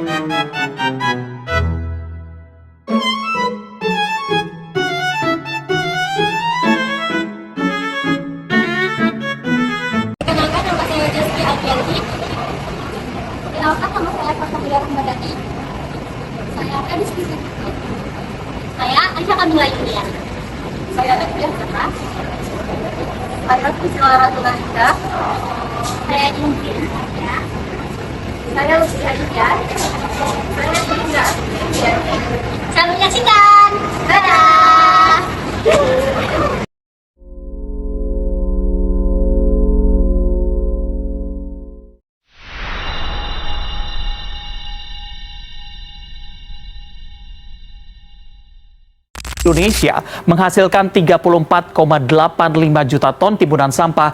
Kenalkan nama saya Jesky Alfianti. Kenalkan nama saya Fatahila Rahmadani. Saya akan diskusi. Saya Aisyah Kamila Yulia. Saya Nadia Saka. Saya Kuswara Tulahida. Saya Ingrid. Saya Lucy Aditya. Saya Indra. Selamat menyaksikan. Dadah. Indonesia menghasilkan 34,85 juta ton timbunan sampah.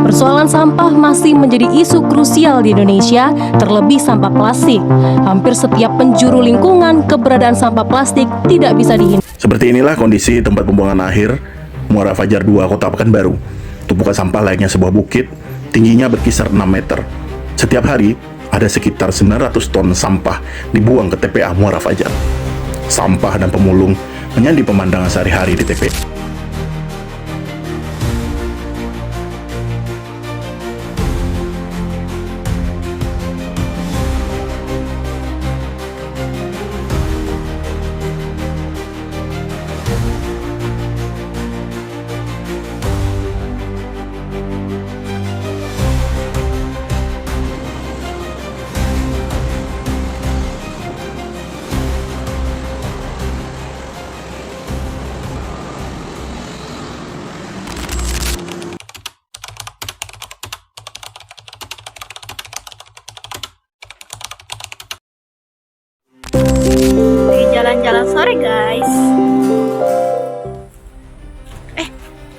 Persoalan sampah masih menjadi isu krusial di Indonesia, terlebih sampah plastik. Hampir setiap penjuru lingkungan, keberadaan sampah plastik tidak bisa dihindari. Seperti inilah kondisi tempat pembuangan akhir Muara Fajar 2, Kota Pekanbaru. Tumpukan sampah layaknya sebuah bukit, tingginya berkisar 6 meter. Setiap hari, ada sekitar 900 ton sampah dibuang ke TPA Muara Fajar. Sampah dan pemulung menjadi pemandangan sehari-hari di TPA. Jalan-jalan sore guys.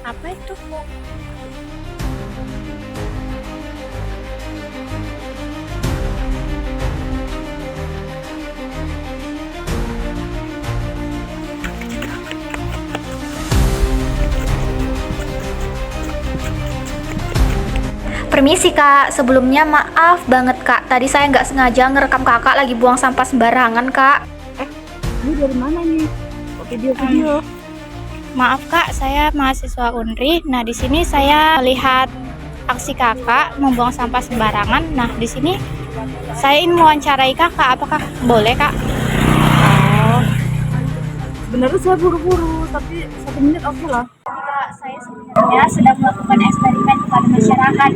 Apa itu? Permisi kak, sebelumnya maaf banget kak, tadi saya nggak sengaja ngerekam kakak lagi buang sampah sembarangan kak. Ini dari mana nih? Video-video. Maaf kak, saya mahasiswa Unri. Nah di sini saya melihat aksi kakak membuang sampah sembarangan. Nah di sini saya ingin mewawancarai kakak, apakah boleh kak? Oh, sebenarnya saya buru-buru, tapi 1 menit oke lah. Kak, saya sebenarnya sedang melakukan eksperimen kepada masyarakat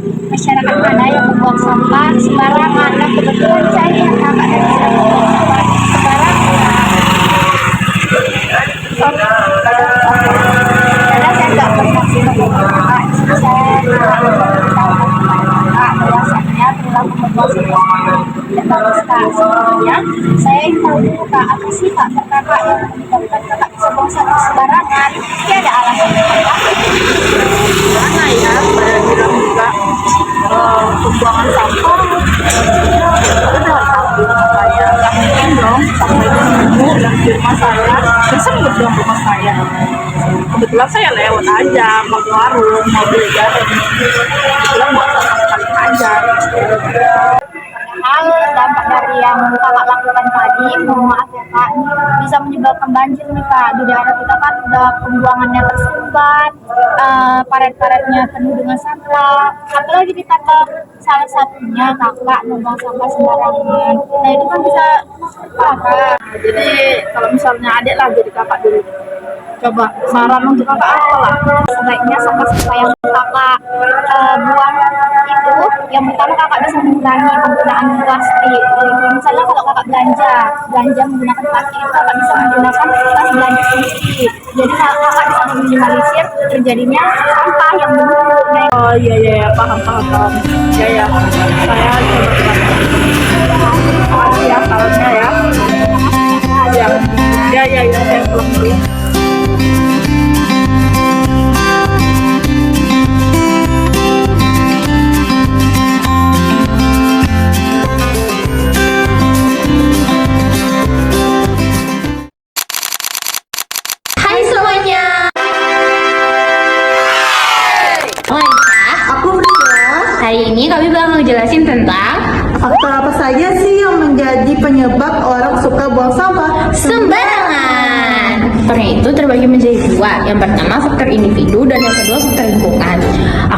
mana yang membuang sampah sembarangan. Nah kebetulan saya lihat kakak dan sedang membuang sampah sembarangan. Karena saya nggak bermaksud membuang kakak, saya memberitahukan kepada kakak bahwasanya perilaku membuang sampah tidak bagus kak. Sebenarnya saya ingin tahu dulu kak, apa sih faktor kakak yang menyebabkan kakak bisa buang sampah sembarangan? Ini ada alasan apa? Mana ya? Saya bilang juga pembuangan sampah. Saya nggak tahu di rumah saya. Nggak mungkin dong sampai seminggu dan di rumah saya. Tersebut dong rumah saya. Kebetulan saya lewat aja, mau ke warung, mau beli jarum. Kebetulan buat sampah sekali aja. Hal dampak dari yang kakak lakukan tadi, mohon maaf ya kak, ini bisa menyebabkan banjir nih kak. Di daerah kita kan udah pembuangannya tersumbat, paret-paretnya penuh dengan sampah, apalagi ditambah salah satunya kakak membuang sampah sembarangan. Nah itu kan bisa kakak. Jadi kalau misalnya adik lah jadi kakak dulu. Coba saran untuk kakak apa lah? Sebaiknya sampah-sampah yang kakak buang itu, yang pertama kakak bisa mengurangi penggunaan plastik. Misalnya kalau kakak belanja menggunakan plastik, itu kakak bisa menggunakan tas belanja sedikit. Jadi kakak bisa meminimalisir terjadinya sampah yang menumpuk. Oh iya paham. Ya saya coba. Makasih ya sarannya ya. Ya saya pulang dulu. Hai semuanya. Aku Priscilla. Hari ini kami bakal ngejelasin tentang Faktor apa saja sih yang menjadi penyebab orang suka buang sampah? Sembarangan. Faktornya itu terbagi menjadi dua. Yang pertama faktor individu dan yang kedua faktor lingkungan.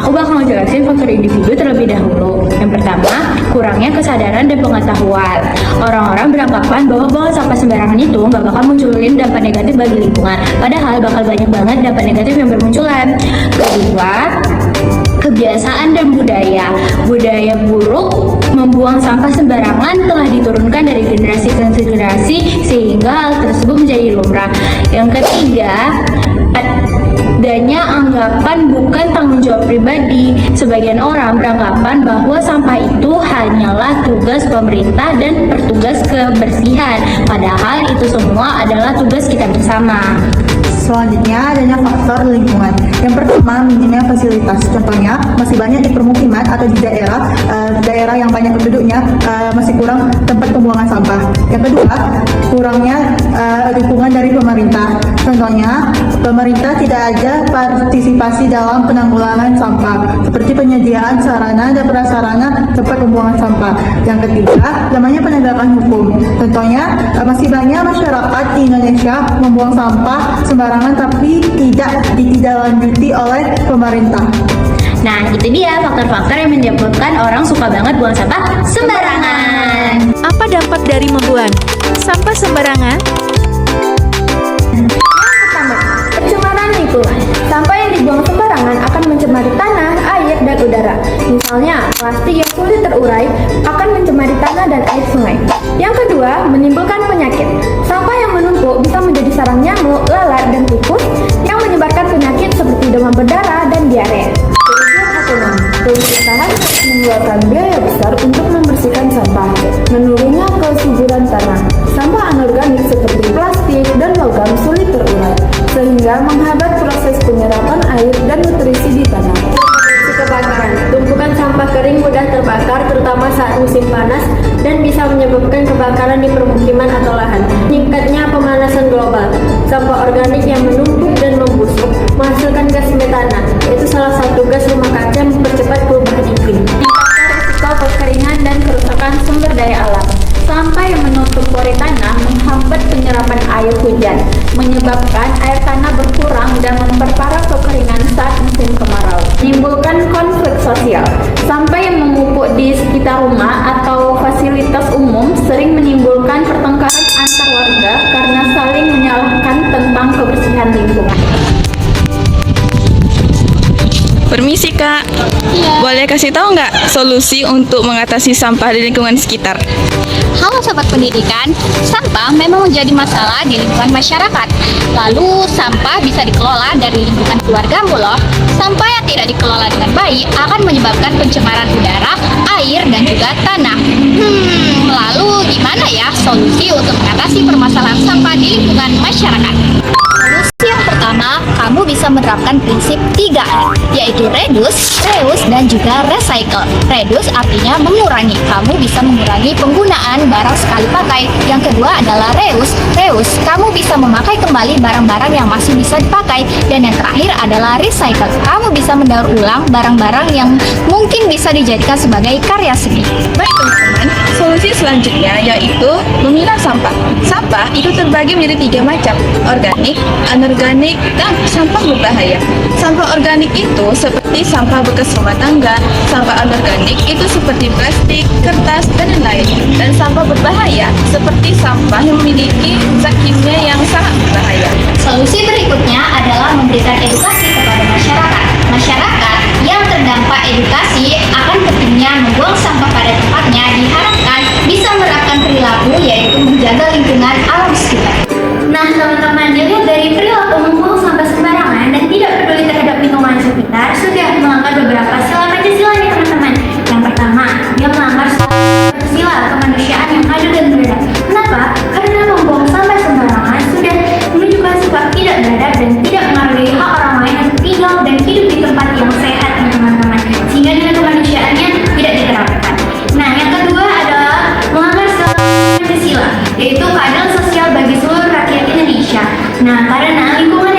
Aku bakal ngejelasin faktor individu terlebih dahulu. Yang pertama, kurangnya kesadaran dan pengetahuan. Orang-orang beranggapan bahwa buang sampah sembarangan itu nggak bakal munculin dampak negatif bagi lingkungan. Padahal bakal banyak banget dampak negatif yang bermunculan. Kedua, kebiasaan dan budaya. Budaya buruk membuang sampah sembarangan telah diturunkan dari generasi ke generasi sehingga hal tersebut menjadi lumrah. Yang ketiga, adanya anggapan bukan tanggung jawab pribadi. Sebagian orang beranggapan bahwa sampah itu hanyalah tugas pemerintah dan petugas kebersihan. Padahal itu semua adalah tugas kita bersama. Selanjutnya adanya faktor lingkungan. Yang pertama, minimnya fasilitas. Contohnya, masih banyak di permukiman atau di daerah yang banyak penduduknya masih kurang tempat pembuangan sampah. Yang kedua, kurangnya dukungan dari pemerintah. Contohnya, pemerintah tidak ada partisipasi dalam penanggulangan sampah, seperti penyediaan sarana dan prasarana tempat pembuangan sampah. Yang ketiga, lemahnya penegakan hukum. Contohnya, masih banyak masyarakat di Indonesia membuang sampah sembarangan tapi tidak ditindaklanjuti oleh pemerintah. Nah, itu dia faktor-faktor yang menyebabkan orang suka banget buang sampah sembarangan. Apa dampak dari membuang sampah sembarangan? Pertama, pencemaran lingkungan. Sampah yang dibuang sembarangan akan mencemari tanah, air, dan udara. Misalnya, plastik yang sulit terurai akan mencemari tanah dan air sungai. Yang kedua, menimbulkan penyakit. Sampah yang menumpuk bisa menjadi sarang nyamuk, lalat, dan tikus yang menyebarkan penyakit seperti demam berdarah dan diare. Kerugian ekonomi. Pemerintahan harus mengeluarkan biaya besar untuk membersihkan sampah, menurunnya kesuburan tanah. Sampah anorganik seperti plastik dan logam sulit terurai, sehingga menghambat proses penyerapan air dan nutrisi di tanah. Kebakaran. Tumpukan sampah kering mudah terbakar terutama saat musim panas dan bisa menyebabkan kebakaran di permukiman atau lahan. Meningkatnya pemanasan global. Sampah organik yang menumpuk dan membusuk menghasilkan gas metana, yaitu salah satu gas rumah kaca yang mempercepat perubahan iklim. Meningkatkan risiko kekeringan dan kerusakan sumber daya alam. Sampah yang menutup pori tanah menghambat penyerapan air hujan, menyebabkan air tanah berkurang dan memperparah kekeringan saat musim kemarau. Menimbulkan konflik sosial. Sampah yang menumpuk di sekitar rumah atau fasilitas umum sering menimbulkan pertengkaran antar warga karena saling menyalahkan tentang kebersihan lingkungan. Permisi Kak, boleh kasih tahu nggak solusi untuk mengatasi sampah di lingkungan sekitar? Halo Sobat Pendidikan, sampah memang menjadi masalah di lingkungan masyarakat. Lalu sampah bisa dikelola dari lingkungan keluargamu loh. Sampah yang tidak dikelola dengan baik akan menyebabkan pencemaran udara, air, dan juga tanah. Lalu gimana ya solusi untuk mengatasi permasalahan sampah di lingkungan masyarakat? Solusi yang pertama, kamu bisa menerapkan prinsip 3R, yaitu reduce, reuse, dan juga recycle. Reduce artinya mengurangi. Kamu bisa mengurangi penggunaan barang sekali pakai. Yang kedua adalah reuse. Reuse, kamu bisa memakai kembali barang-barang yang masih bisa dipakai. Dan yang terakhir adalah recycle. Kamu bisa mendaur ulang barang-barang yang mungkin bisa dijadikan sebagai karya seni. Baik teman-teman, solusi selanjutnya yaitu memilah sampah. Sampah itu terbagi menjadi 3 macam, organik, anorganik, dan sampah berbahaya. Sampah organik itu seperti sampah bekas rumah tangga, sampah anorganik itu seperti plastik, kertas, dan lain-lain. Dan sampah berbahaya seperti sampah yang memiliki zat kimia yang sangat berbahaya. Solusi berikutnya adalah memberikan edukasi kepada masyarakat. Masyarakat yang terdampak edukasi akan pentingnya membuang sampah pada tempatnya diharapkan bisa menerapkan perilaku yaitu menjaga lingkungan alam sekitar. Nah teman-teman, dilihat dari perilaku membuang sampah sembarangan dan tidak peduli terhadap lingkungan sekitar sudah melanggar beberapa sila Pancasila nih teman-teman. Yang pertama, dia melanggar sila kemanusiaan yang adil dan beradab. Kenapa? Karena membuang sampah sembarangan sudah menunjukkan sifat tidak beradab dan tidak menghargai hak orang lain yang tinggal dan hidup di tempat yang sehat nih teman-teman, sehingga nilai kemanusiaannya tidak diterapkan. Nah yang kedua adalah melanggar sila Pancasila, yaitu keadilan sosial bagi seluruh rakyat Indonesia. Nah karena lingkungan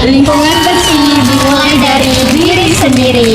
Lingkungan bersih dimulai dari diri sendiri.